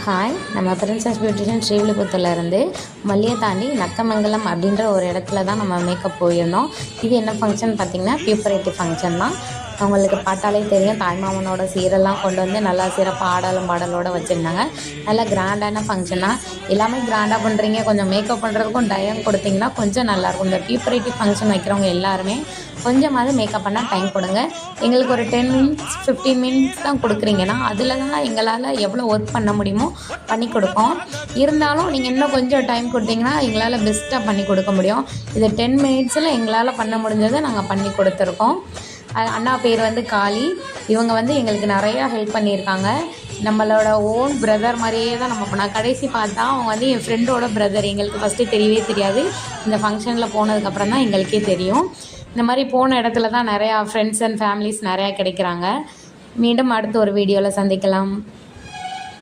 Hi, நம்ம princess beautician ஸ்ரீவில்லிபுத்தூர்லேருந்து மல்லியை தாண்டி நக்கமங்கலம் அப்படின்ற ஒரு இடத்துல தான் நம்ம மேக்கப் போயிருந்தோம். இது என்ன ஃபங்க்ஷன் பார்த்திங்கன்னா, பியூப்பரேட்டிவ் ஃபங்க்ஷன் தான். அவங்களுக்கு பார்த்தாலே தெரியும், தாய்மாமனோட சீரெல்லாம் கொண்டு வந்து நல்லா சிறப்பாக ஆடலும் பாடலோடு வச்சுருந்தாங்க. நல்லா கிராண்டான ஃபங்க்ஷன் தான். எல்லாமே கிராண்டாக பண்ணுறீங்க, கொஞ்சம் மேக்கப் பண்ணுறதுக்கும் டைம் கொடுத்திங்கன்னா கொஞ்சம் நல்லாயிருக்கும். இந்த பியூப்பரேட்டிவ் ஃபங்க்ஷன் வைக்கிறவங்க எல்லாருமே கொஞ்சமாவது மேக்கப் பண்ணால் டைம் கொடுங்க. எங்களுக்கு ஒரு 10 மினிட்ஸ் 15 மினிட்ஸ் தான் கொடுக்குறீங்கன்னா, அதில் தான் எங்களால் எவ்வளோ ஒர்க் பண்ண முடியுமோ பண்ணி கொடுப்போம். இருந்தாலும் நீங்கள் இன்னும் கொஞ்சம் டைம் கொடுத்தீங்கன்னா எங்களால் பெஸ்ட்டாக பண்ணி கொடுக்க முடியும். இது 10 மினிட்ஸில் எங்களால் பண்ண முடிஞ்சதை நாங்கள் பண்ணி கொடுத்துருக்கோம். அண்ணா பேர் வந்து காளி. இவங்க வந்து எங்களுக்கு நிறையா ஹெல்ப் பண்ணியிருக்காங்க. நம்மளோட ஓன் பிரதர் மாதிரியே தான் நம்ம பண்ணோம். கடைசி பார்த்தா அவங்க வந்து என் ஃப்ரெண்டோட பிரதர். எங்களுக்கு ஃபஸ்ட்டு தெரியவே தெரியாது. இந்த ஃபங்க்ஷனில் போனதுக்கப்புறம் தான் எங்களுக்கே தெரியும். இந்த மாதிரி போன இடத்துல தான் நிறையா ஃப்ரெண்ட்ஸ் அண்ட் ஃபேமிலிஸ் நிறையா கிடைக்கிறாங்க. மீண்டும் அடுத்த ஒரு வீடியோவில் சந்திக்கலாம்.